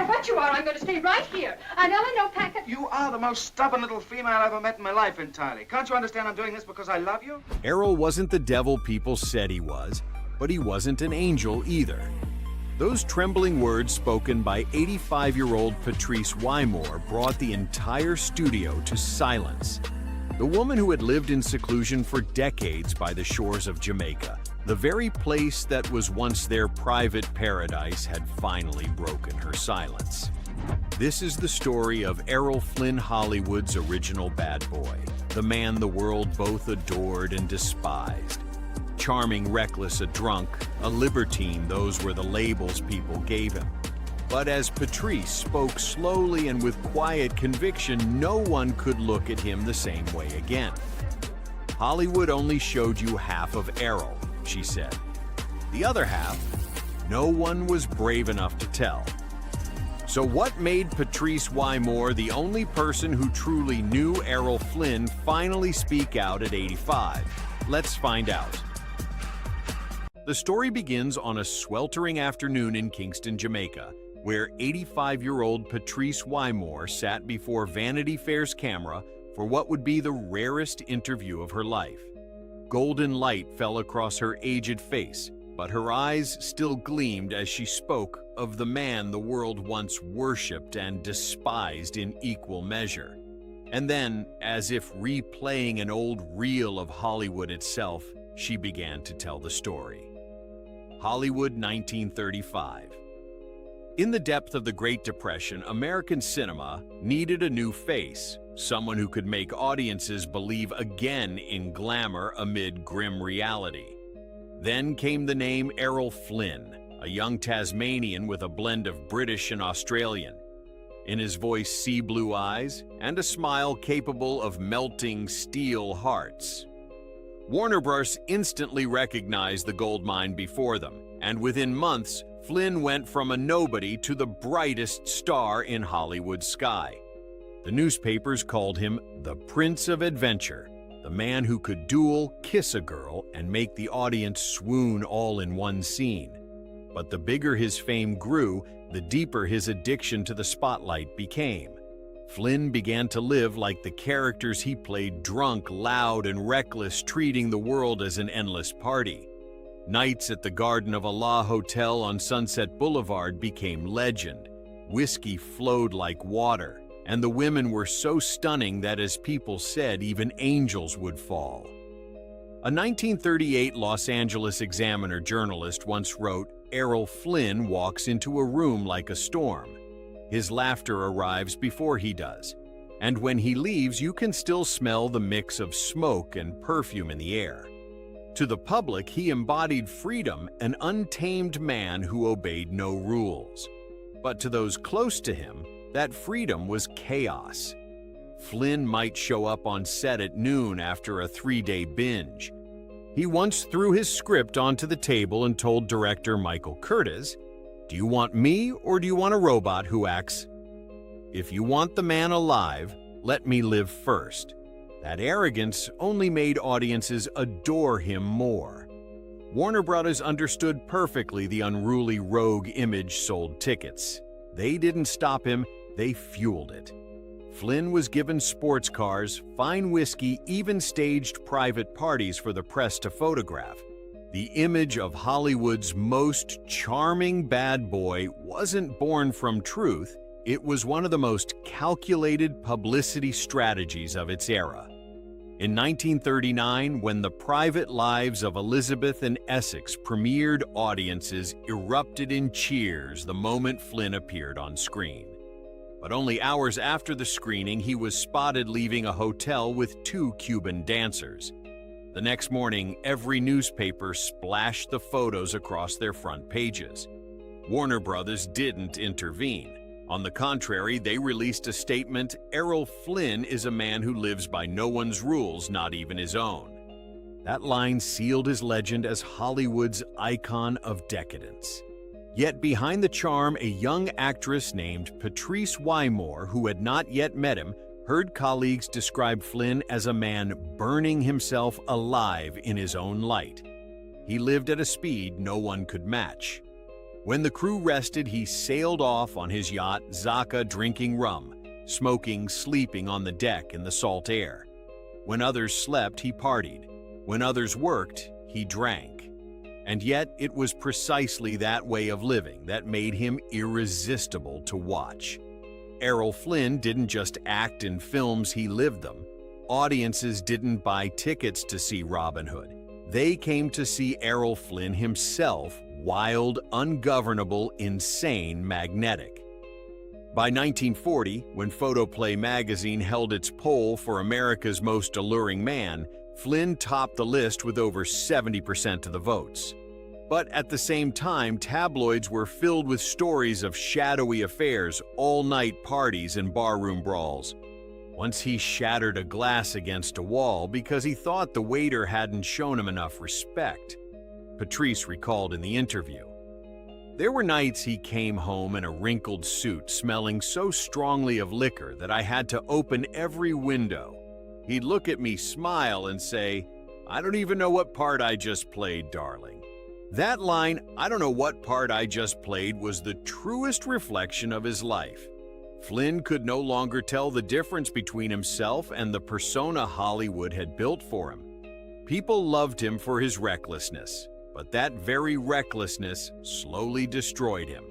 what you are. I'm going to stay right here. And Ellen, no packet. You are the most stubborn little female I've ever met in my life entirely. Can't you understand I'm doing this because I love you? Errol wasn't the devil people said he was, but he wasn't an angel either. Those trembling words spoken by 85-year-old Patrice Wymore brought the entire studio to silence. The woman who had lived in seclusion for decades by the shores of Jamaica, the very place that was once their private paradise, had finally broken her silence. This is the story of Errol Flynn, Hollywood's original bad boy, the man the world both adored and despised. Charming, reckless, a drunk, a libertine, those were the labels people gave him. But as Patrice spoke slowly and with quiet conviction, no one could look at him the same way again. "Hollywood only showed you half of Errol," she said. "The other half, no one was brave enough to tell." So what made Patrice Wymore, the only person who truly knew Errol Flynn, finally speak out at 85? Let's find out. The story begins on a sweltering afternoon in Kingston, Jamaica, where 85-year-old Patrice Wymore sat before Vanity Fair's camera for what would be the rarest interview of her life. Golden light fell across her aged face, but her eyes still gleamed as she spoke of the man the world once worshipped and despised in equal measure. And then, as if replaying an old reel of Hollywood itself, she began to tell the story. Hollywood, 1935. In the depth of the Great Depression, American cinema needed a new face, someone who could make audiences believe again in glamour amid grim reality. Then came the name Errol Flynn, a young Tasmanian with a blend of British and Australian. In his voice, sea blue eyes, and a smile capable of melting steel hearts. Warner Bros. Instantly recognized the gold mine before them, and within months, Flynn went from a nobody to the brightest star in Hollywood's sky. The newspapers called him the Prince of Adventure, the man who could duel, kiss a girl, and make the audience swoon all in one scene. But the bigger his fame grew, the deeper his addiction to the spotlight became. Flynn began to live like the characters he played, drunk, loud, and reckless, treating the world as an endless party. Nights at the Garden of Allah Hotel on Sunset Boulevard became legend. Whiskey flowed like water, and the women were so stunning that, as people said, even angels would fall. A 1938 Los Angeles Examiner journalist once wrote, "Errol Flynn walks into a room like a storm. His laughter arrives before he does, and when he leaves, you can still smell the mix of smoke and perfume in the air." To the public, he embodied freedom, an untamed man who obeyed no rules. But to those close to him, that freedom was chaos. Flynn might show up on set at noon after a 3-day binge. He once threw his script onto the table and told director Michael Curtiz, "Do you want me or do you want a robot who acts? If you want the man alive, let me live first." That arrogance only made audiences adore him more. Warner Bros. Understood perfectly the unruly rogue image sold tickets. They didn't stop him, they fueled it. Flynn was given sports cars, fine whiskey, even staged private parties for the press to photograph. The image of Hollywood's most charming bad boy wasn't born from truth, it was one of the most calculated publicity strategies of its era. In 1939, when The Private Lives of Elizabeth and Essex premiered, audiences erupted in cheers the moment Flynn appeared on screen. But only hours after the screening, he was spotted leaving a hotel with 2 Cuban dancers. The next morning, every newspaper splashed the photos across their front pages. Warner Brothers didn't intervene. On the contrary, they released a statement, "Errol Flynn is a man who lives by no one's rules, not even his own." That line sealed his legend as Hollywood's icon of decadence. Yet behind the charm, a young actress named Patrice Wymore, who had not yet met him, heard colleagues describe Flynn as a man burning himself alive in his own light. He lived at a speed no one could match. When the crew rested, he sailed off on his yacht Zaka, drinking rum, smoking, sleeping on the deck in the salt air. When others slept, he partied. When others worked, he drank. And yet, it was precisely that way of living that made him irresistible to watch. Errol Flynn didn't just act in films, he lived them. Audiences didn't buy tickets to see Robin Hood. They came to see Errol Flynn himself, wild, ungovernable, insane, magnetic. By 1940, when Photoplay magazine held its poll for America's most alluring man, Flynn topped the list with over 70% of the votes. But at the same time, tabloids were filled with stories of shadowy affairs, all-night parties, and barroom brawls. Once he shattered a glass against a wall because he thought the waiter hadn't shown him enough respect. Patrice recalled in the interview, "There were nights he came home in a wrinkled suit, smelling so strongly of liquor that I had to open every window. He'd look at me, smile, and say, 'I don't even know what part I just played, darling.' That line, 'I don't know what part I just played,' was the truest reflection of his life." Flynn could no longer tell the difference between himself and the persona Hollywood had built for him. People loved him for his recklessness, but that very recklessness slowly destroyed him.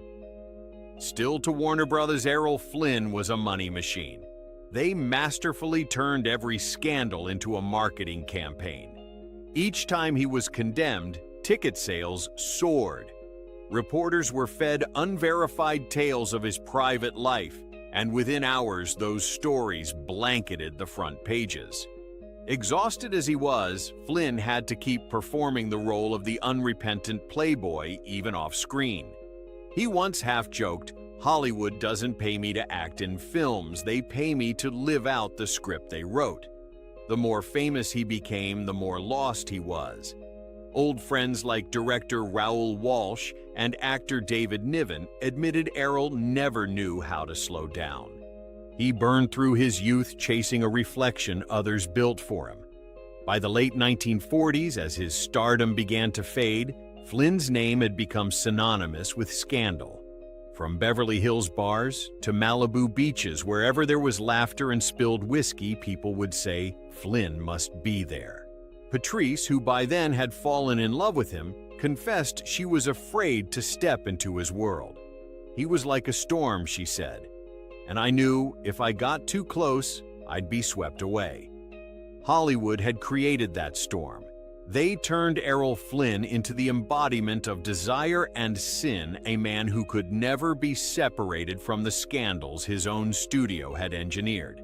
Still, to Warner Brothers, Errol Flynn was a money machine. They masterfully turned every scandal into a marketing campaign. Each time he was condemned, ticket sales soared. Reporters were fed unverified tales of his private life, and within hours those stories blanketed the front pages. Exhausted as he was, Flynn had to keep performing the role of the unrepentant playboy even off-screen. He once half-joked, "Hollywood doesn't pay me to act in films, they pay me to live out the script they wrote." The more famous he became, the more lost he was. Old friends like director Raoul Walsh and actor David Niven admitted Errol never knew how to slow down. He burned through his youth chasing a reflection others built for him. By the late 1940s, as his stardom began to fade, Flynn's name had become synonymous with scandal. From Beverly Hills bars to Malibu beaches, wherever there was laughter and spilled whiskey, people would say, "Flynn must be there." Patrice, who by then had fallen in love with him, confessed she was afraid to step into his world. "He was like a storm," she said, "and I knew if I got too close, I'd be swept away." Hollywood had created that storm. They turned Errol Flynn into the embodiment of desire and sin, a man who could never be separated from the scandals his own studio had engineered.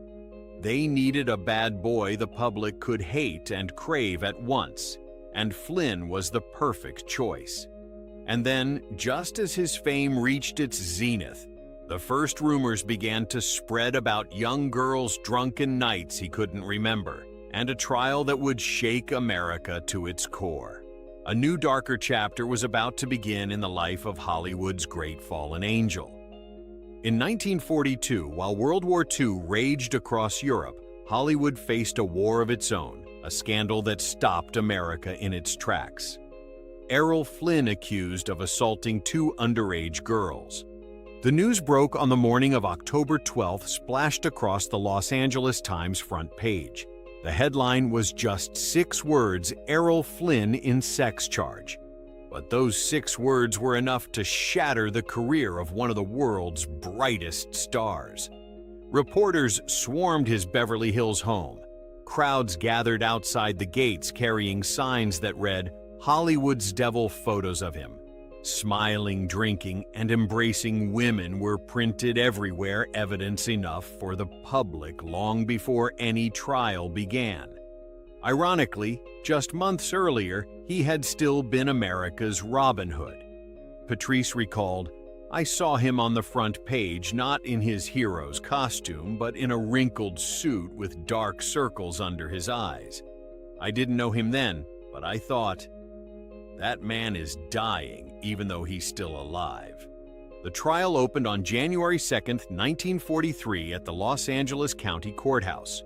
They needed a bad boy the public could hate and crave at once, and Flynn was the perfect choice. And then, just as his fame reached its zenith, the first rumors began to spread about young girls' drunken nights he couldn't remember, and a trial that would shake America to its core. A new, darker chapter was about to begin in the life of Hollywood's great fallen angel. In 1942, while World War II raged across Europe, Hollywood faced a war of its own, a scandal that stopped America in its tracks. Errol Flynn accused of assaulting 2 underage girls. The news broke on the morning of October 12th, splashed across the Los Angeles Times front page. The headline was just 6 words, "Errol Flynn in sex charge." But those 6 words were enough to shatter the career of one of the world's brightest stars. Reporters swarmed his Beverly Hills home. Crowds gathered outside the gates carrying signs that read, "Hollywood's Devil," photos of him. Smiling, drinking, and embracing women were printed everywhere, evidence enough for the public long before any trial began. Ironically, just months earlier, he had still been America's Robin Hood. Patrice recalled, "I saw him on the front page, not in his hero's costume, but in a wrinkled suit with dark circles under his eyes. I didn't know him then, but I thought, that man is dying, even though he's still alive." The trial opened on January 2, 1943 at the Los Angeles County Courthouse.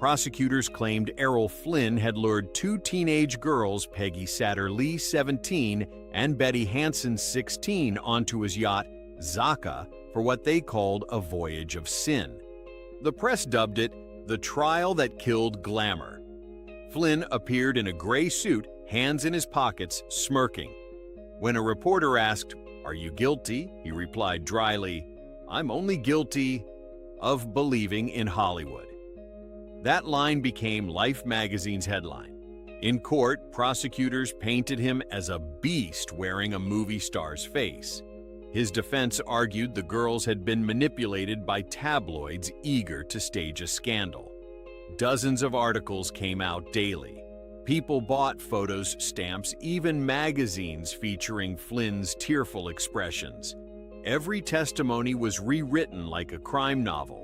Prosecutors claimed Errol Flynn had lured two teenage girls, Peggy Satterlee, 17, and Betty Hansen, 16, onto his yacht, Zaka, for what they called a voyage of sin. The press dubbed it the trial that killed glamour. Flynn appeared in a gray suit, hands in his pockets, smirking. When a reporter asked, "Are you guilty?" he replied dryly, "I'm only guilty of believing in Hollywood." That line became Life magazine's headline. In court, prosecutors painted him as a beast wearing a movie star's face. His defense argued the girls had been manipulated by tabloids eager to stage a scandal. Dozens of articles came out daily. People bought photos, stamps, even magazines featuring Flynn's tearful expressions. Every testimony was rewritten like a crime novel.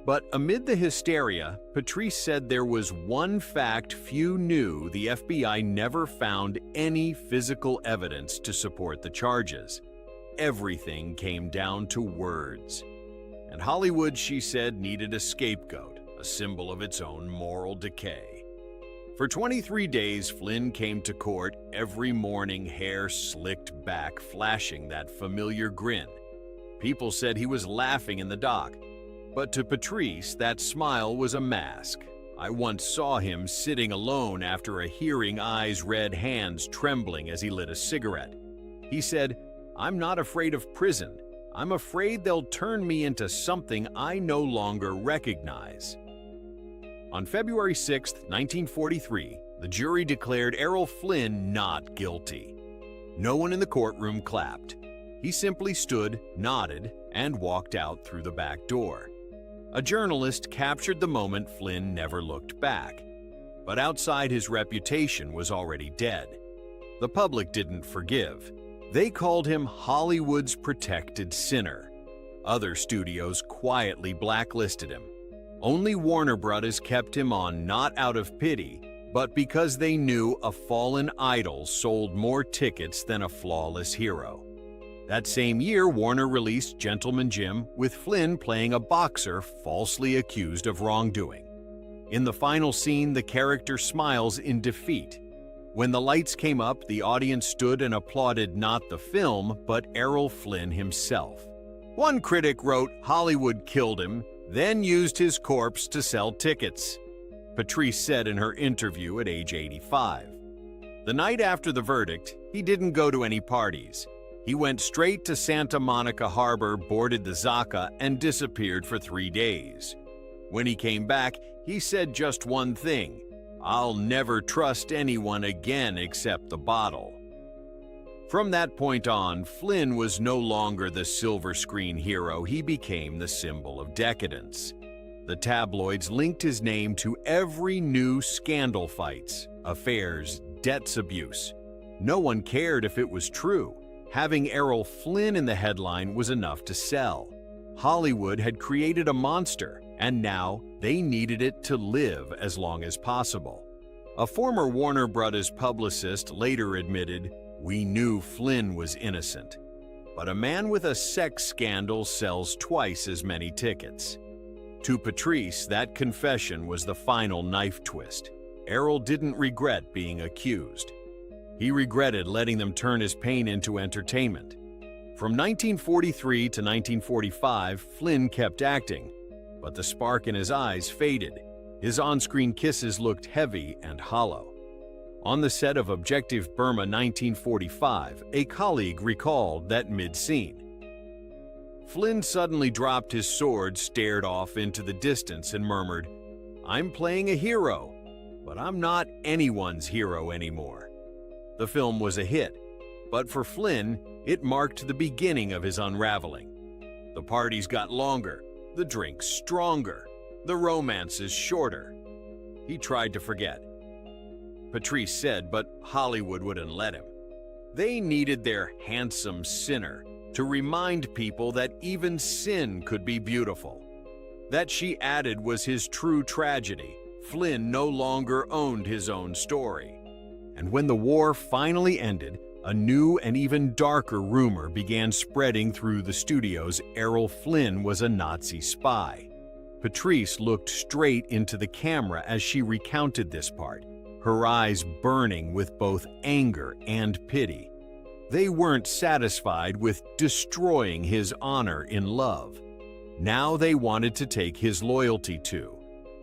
But amid the hysteria, Patrice said there was one fact few knew: the FBI never found any physical evidence to support the charges. Everything came down to words. And Hollywood, she said, needed a scapegoat, a symbol of its own moral decay. For 23 days, Flynn came to court every morning, hair slicked back, flashing that familiar grin. People said he was laughing in the dock. But to Patrice, that smile was a mask. I once saw him sitting alone after a hearing, eyes red, hands trembling as he lit a cigarette. He said, "I'm not afraid of prison. I'm afraid they'll turn me into something I no longer recognize." On February 6, 1943, the jury declared Errol Flynn not guilty. No one in the courtroom clapped. He simply stood, nodded, and walked out through the back door. A journalist captured the moment. Flynn never looked back. But outside, his reputation was already dead. The public didn't forgive. They called him Hollywood's protected sinner. Other studios quietly blacklisted him. Only Warner Brothers kept him on, not out of pity, but because they knew a fallen idol sold more tickets than a flawless hero. That same year, Warner released Gentleman Jim, with Flynn playing a boxer falsely accused of wrongdoing. In the final scene, the character smiles in defeat. When the lights came up, the audience stood and applauded not the film, but Errol Flynn himself. One critic wrote, "Hollywood killed him, then used his corpse to sell tickets," Patrice said in her interview at age 85. The night after the verdict, he didn't go to any parties. He went straight to Santa Monica Harbor, boarded the Zaka, and disappeared for 3 days. When he came back, he said just one thing: "I'll never trust anyone again except the bottle." From that point on, Flynn was no longer the silver screen hero. He became the symbol of decadence. The tabloids linked his name to every new scandal: fights, affairs, debts, abuse. No one cared if it was true. Having Errol Flynn in the headline was enough to sell. Hollywood had created a monster, and now they needed it to live as long as possible. A former Warner Brothers publicist later admitted, "We knew Flynn was innocent, but a man with a sex scandal sells twice as many tickets." To Patrice, that confession was the final knife twist. Errol didn't regret being accused. He regretted letting them turn his pain into entertainment. From 1943 to 1945, Flynn kept acting, but the spark in his eyes faded. His on-screen kisses looked heavy and hollow. On the set of Objective Burma 1945, a colleague recalled that mid-scene. Flynn suddenly dropped his sword, stared off into the distance, and murmured, "I'm playing a hero, but I'm not anyone's hero anymore." The film was a hit, but for Flynn, it marked the beginning of his unraveling. The parties got longer, the drinks stronger, the romances shorter. He tried to forget. Patrice said, but Hollywood wouldn't let him. They needed their handsome sinner to remind people that even sin could be beautiful. That, she added, was his true tragedy. Flynn no longer owned his own story. And when the war finally ended, a new and even darker rumor began spreading through the studios: Errol Flynn was a Nazi spy. Patrice looked straight into the camera as she recounted this part, her eyes burning with both anger and pity. They weren't satisfied with destroying his honor in love. Now they wanted to take his loyalty too.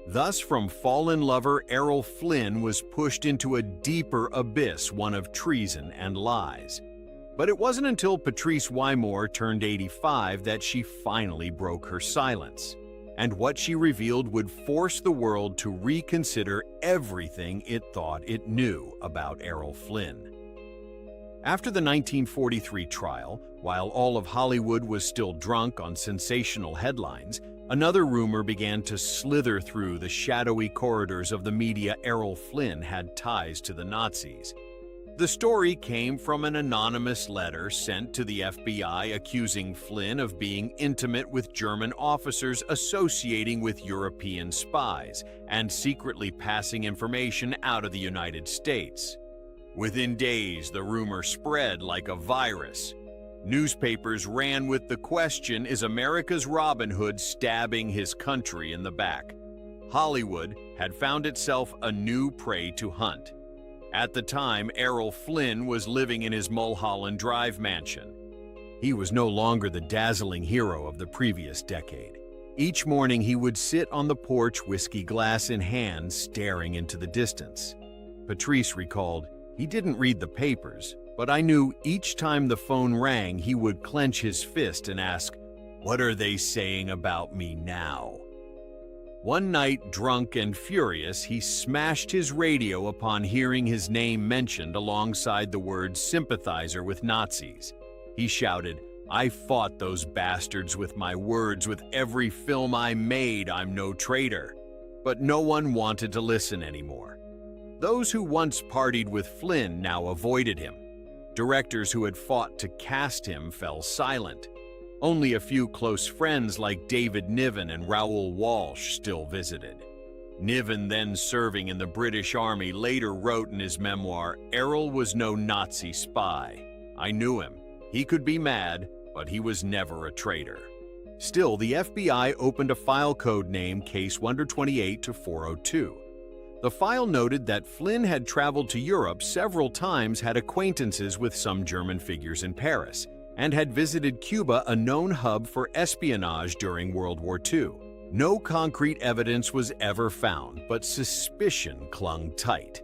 Thus, from fallen lover Errol Flynn was pushed into a deeper abyss, one of treason and lies. But it wasn't until Patrice Wymore turned 85 that she finally broke her silence. And what she revealed would force the world to reconsider everything it thought it knew about Errol Flynn. After the 1943 trial, while all of Hollywood was still drunk on sensational headlines, another rumor began to slither through the shadowy corridors of the media. Errol Flynn had ties to the Nazis. The story came from an anonymous letter sent to the FBI accusing Flynn of being intimate with German officers associating with European spies and secretly passing information out of the United States. Within days, the rumor spread like a virus. Newspapers ran with the question, is America's Robin Hood stabbing his country in the back? Hollywood had found itself a new prey to hunt. At the time, Errol Flynn was living in his Mulholland Drive mansion. He was no longer the dazzling hero of the previous decade. Each morning he would sit on the porch, whiskey glass in hand, staring into the distance. Patrice recalled, he didn't read the papers, but I knew each time the phone rang he would clench his fist and ask, "What are they saying about me now?" One night, drunk and furious, he smashed his radio upon hearing his name mentioned alongside the words sympathizer with Nazis. He shouted, "I fought those bastards with my words. With every film I made, I'm no traitor." But no one wanted to listen anymore. Those who once partied with Flynn now avoided him. Directors who had fought to cast him fell silent. Only a few close friends like David Niven and Raoul Walsh still visited. Niven, then serving in the British Army, later wrote in his memoir, "Errol was no Nazi spy. I knew him. He could be mad, but he was never a traitor." Still, the FBI opened a file code named Case 128-402. The file noted that Flynn had traveled to Europe several times, had acquaintances with some German figures in Paris, and had visited Cuba, a known hub for espionage during World War II. No concrete evidence was ever found, but suspicion clung tight.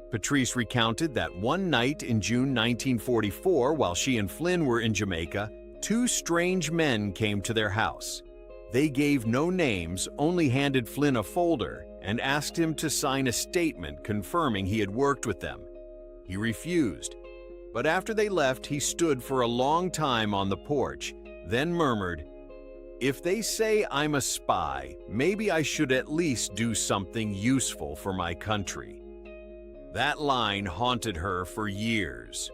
Patrice recounted that one night in June 1944, while she and Flynn were in Jamaica, two strange men came to their house. They gave no names, only handed Flynn a folder and asked him to sign a statement confirming he had worked with them. He refused. But after they left, he stood for a long time on the porch, then murmured, "If they say I'm a spy, maybe I should at least do something useful for my country." That line haunted her for years.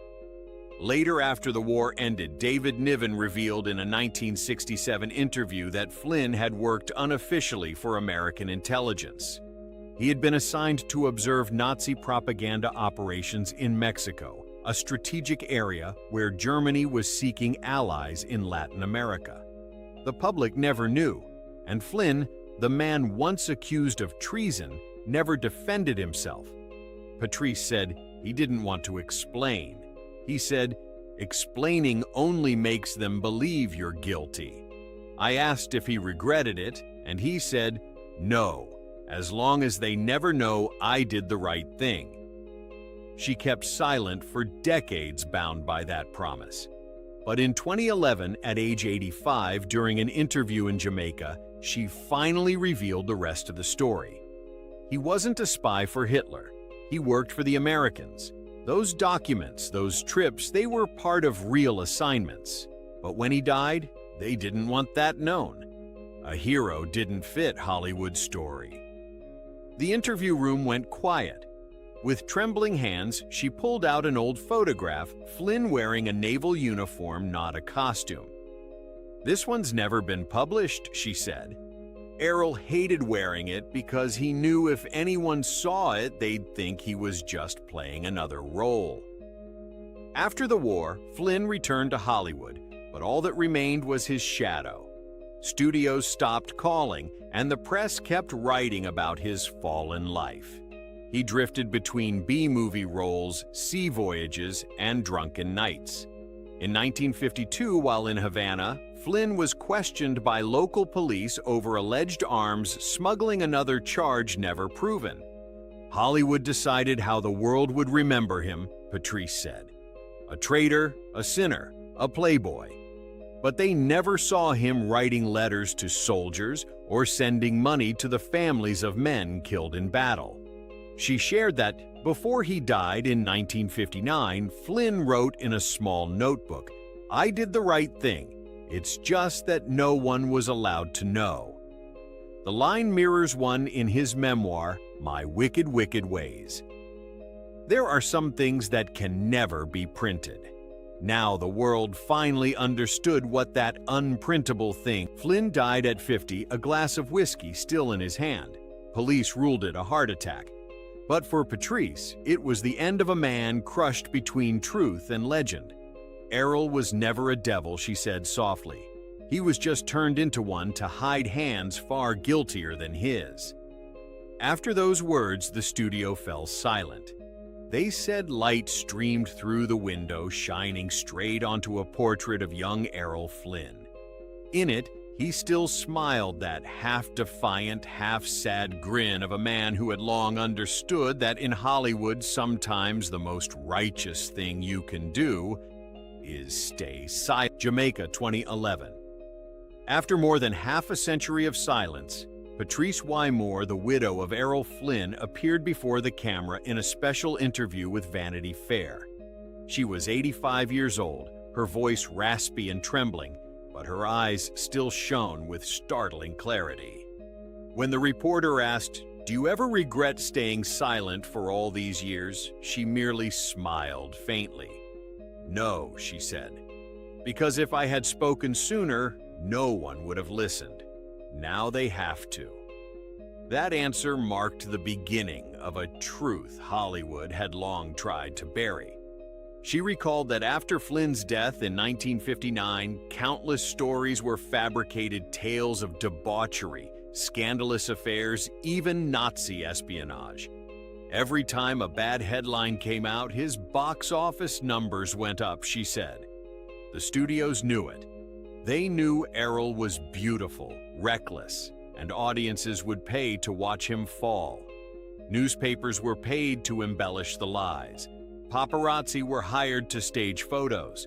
Later, after the war ended, David Niven revealed in a 1967 interview that Flynn had worked unofficially for American intelligence. He had been assigned to observe Nazi propaganda operations in Mexico, a strategic area where Germany was seeking allies in Latin America. The public never knew, and Flynn, the man once accused of treason, never defended himself. Patrice said he didn't want to explain. He said, "Explaining only makes them believe you're guilty." I asked if he regretted it, and he said, "No, as long as they never know I did the right thing." She kept silent for decades, bound by that promise. But in 2011, at age 85, during an interview in Jamaica, she finally revealed the rest of the story. He wasn't a spy for Hitler. He worked for the Americans. Those documents, those trips, they were part of real assignments. But when he died, they didn't want that known. A hero didn't fit Hollywood's story. The interview room went quiet. With trembling hands, she pulled out an old photograph, Flynn wearing a naval uniform, not a costume. "This one's never been published," she said. Errol hated wearing it because he knew if anyone saw it, they'd think he was just playing another role. After the war, Flynn returned to Hollywood, but all that remained was his shadow. Studios stopped calling, and the press kept writing about his fallen life. He drifted between B-movie roles, sea voyages, and drunken nights. In 1952, while in Havana, Flynn was questioned by local police over alleged arms smuggling, another charge never proven. Hollywood decided how the world would remember him, Patrice said. A traitor, a sinner, a playboy. But they never saw him writing letters to soldiers or sending money to the families of men killed in battle. She shared that before he died in 1959, Flynn wrote in a small notebook, "I did the right thing. It's just that no one was allowed to know." The line mirrors one in his memoir, My Wicked, Wicked Ways. There are some things that can never be printed. Now the world finally understood what that unprintable thing. Flynn died at 50, a glass of whiskey still in his hand. Police ruled it a heart attack. But for Patrice, it was the end of a man crushed between truth and legend. Errol was never a devil, she said softly. He was just turned into one to hide hands far guiltier than his. After those words, the studio fell silent. They said light streamed through the window, shining straight onto a portrait of young Errol Flynn. In it, he still smiled, that half-defiant, half-sad grin of a man who had long understood that in Hollywood sometimes the most righteous thing you can do is stay silent. Jamaica, 2011. After more than half a century of silence, Patrice Wymore, the widow of Errol Flynn, appeared before the camera in a special interview with Vanity Fair. She was 85 years old, her voice raspy and trembling, but her eyes still shone with startling clarity. When the reporter asked, "Do you ever regret staying silent for all these years?" she merely smiled faintly. "No," she said, "because if I had spoken sooner, no one would have listened. Now they have to." That answer marked the beginning of a truth Hollywood had long tried to bury. She recalled that after Flynn's death in 1959, countless stories were fabricated, tales of debauchery, scandalous affairs, even Nazi espionage. Every time a bad headline came out, his box office numbers went up, she said. The studios knew it. They knew Errol was beautiful, reckless, and audiences would pay to watch him fall. Newspapers were paid to embellish the lies. Paparazzi were hired to stage photos.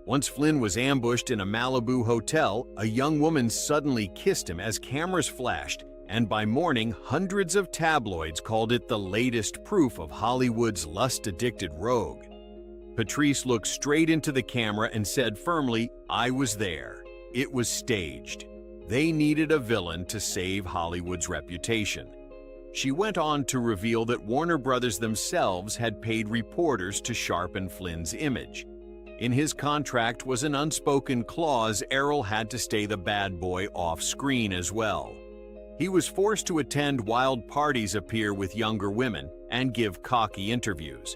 Once Flynn was ambushed in a Malibu hotel, a young woman suddenly kissed him as cameras flashed, and by morning, hundreds of tabloids called it the latest proof of Hollywood's lust-addicted rogue. Patrice looked straight into the camera and said firmly, "I was there. It was staged. They needed a villain to save Hollywood's reputation." She went on to reveal that Warner Brothers themselves had paid reporters to sharpen Flynn's image. In his contract was an unspoken clause Errol had to stay the bad boy off-screen as well. He was forced to attend wild parties, appear with younger women, and give cocky interviews.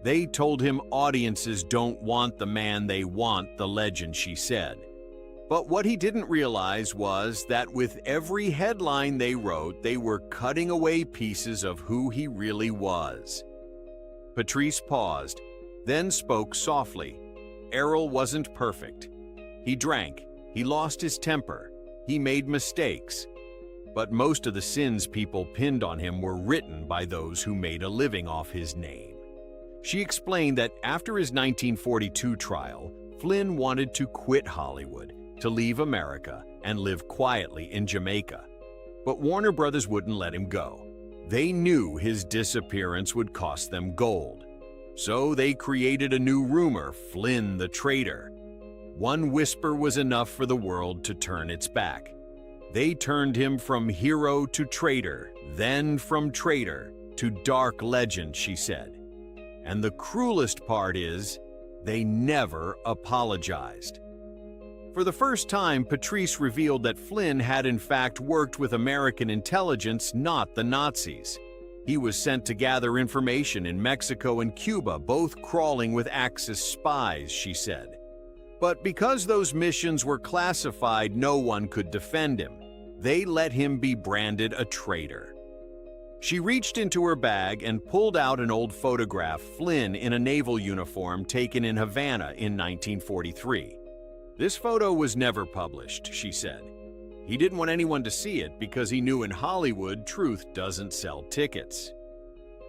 They told him audiences don't want the man, they want the legend, she said. But what he didn't realize was that with every headline they wrote, they were cutting away pieces of who he really was. Patrice paused, then spoke softly. Errol wasn't perfect. He drank, he lost his temper, he made mistakes. But most of the sins people pinned on him were written by those who made a living off his name. She explained that after his 1942 trial, Flynn wanted to quit Hollywood, to leave America and live quietly in Jamaica. But Warner Brothers wouldn't let him go. They knew his disappearance would cost them gold. So they created a new rumor, Flynn the traitor. One whisper was enough for the world to turn its back. They turned him from hero to traitor, then from traitor to dark legend, she said. And the cruelest part is, they never apologized. For the first time, Patrice revealed that Flynn had in fact worked with American intelligence, not the Nazis. He was sent to gather information in Mexico and Cuba, both crawling with Axis spies, she said. But because those missions were classified, no one could defend him. They let him be branded a traitor. She reached into her bag and pulled out an old photograph of Flynn in a naval uniform taken in Havana in 1943. This photo was never published, she said. He didn't want anyone to see it because he knew in Hollywood truth doesn't sell tickets.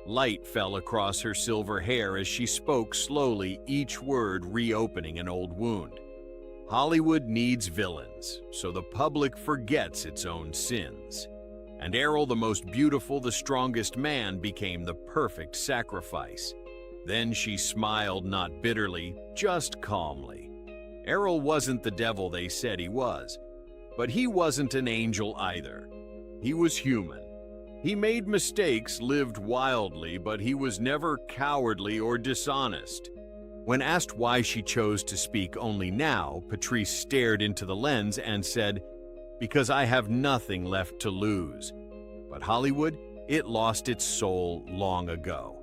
Light fell across her silver hair as she spoke slowly, each word reopening an old wound. Hollywood needs villains, so the public forgets its own sins. And Errol, the most beautiful, the strongest man, became the perfect sacrifice. Then she smiled, not bitterly, just calmly. Errol wasn't the devil they said he was, but he wasn't an angel either. He was human. He made mistakes, lived wildly, but he was never cowardly or dishonest. When asked why she chose to speak only now, Patrice stared into the lens and said, "Because I have nothing left to lose." But Hollywood, it lost its soul long ago.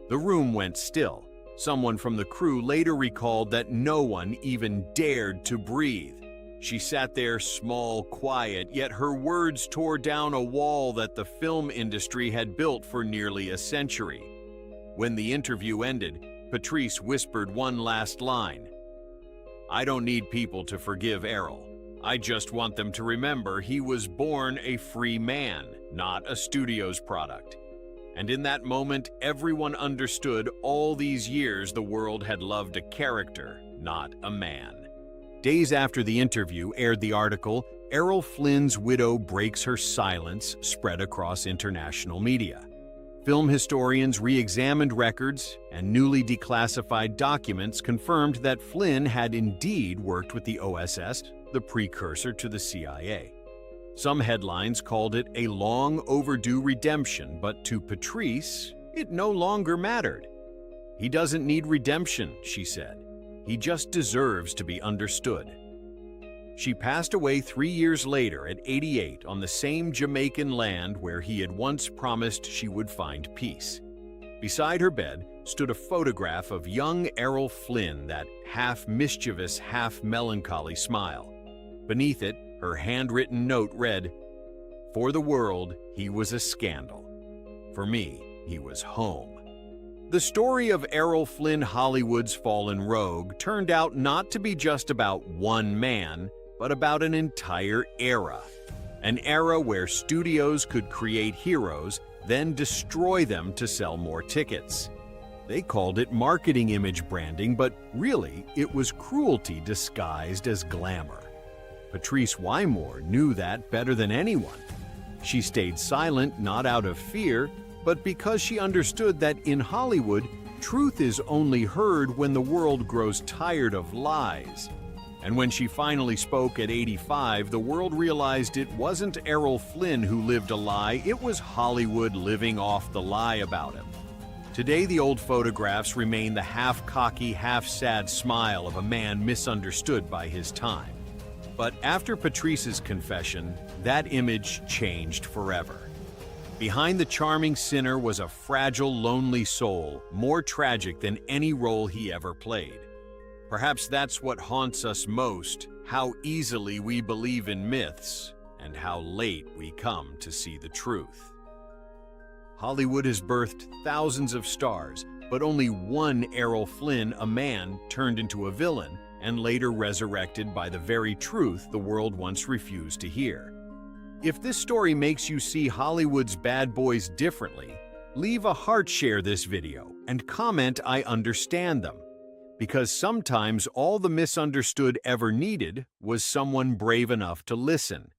The room went still. Someone from the crew later recalled that no one even dared to breathe. She sat there small, quiet, yet her words tore down a wall that the film industry had built for nearly a century. When the interview ended, Patrice whispered one last line. "I don't need people to forgive Errol. I just want them to remember he was born a free man, not a studio's product." And in that moment, everyone understood all these years the world had loved a character, not a man. Days after the interview aired, the article, "Errol Flynn's Widow Breaks Her Silence," spread across international media. Film historians re-examined records, and newly declassified documents confirmed that Flynn had indeed worked with the OSS, the precursor to the CIA. Some headlines called it a long overdue redemption, but to Patrice, it no longer mattered. "He doesn't need redemption," she said. "He just deserves to be understood." She passed away 3 years later at 88 on the same Jamaican land where he had once promised she would find peace. Beside her bed stood a photograph of young Errol Flynn, that half-mischievous, half-melancholy smile. Beneath it, her handwritten note read, "For the world, he was a scandal. For me, he was home." The story of Errol Flynn, Hollywood's fallen rogue, turned out not to be just about one man, but about an entire era. An era where studios could create heroes, then destroy them to sell more tickets. They called it marketing image branding, but really, it was cruelty disguised as glamour. Patrice Wymore knew that better than anyone. She stayed silent not out of fear, but because she understood that in Hollywood, truth is only heard when the world grows tired of lies. And when she finally spoke at 85, the world realized it wasn't Errol Flynn who lived a lie, it was Hollywood living off the lie about him. Today, the old photographs remain the half-cocky, half-sad smile of a man misunderstood by his time. But after Patrice's confession, that image changed forever. Behind the charming sinner was a fragile, lonely soul, more tragic than any role he ever played. Perhaps that's what haunts us most, how easily we believe in myths, and how late we come to see the truth. Hollywood has birthed thousands of stars, but only one Errol Flynn, a man, turned into a villain, and later resurrected by the very truth the world once refused to hear. If this story makes you see Hollywood's bad boys differently, leave a heart, share this video, and comment "I understand them." Because sometimes all the misunderstood ever needed was someone brave enough to listen.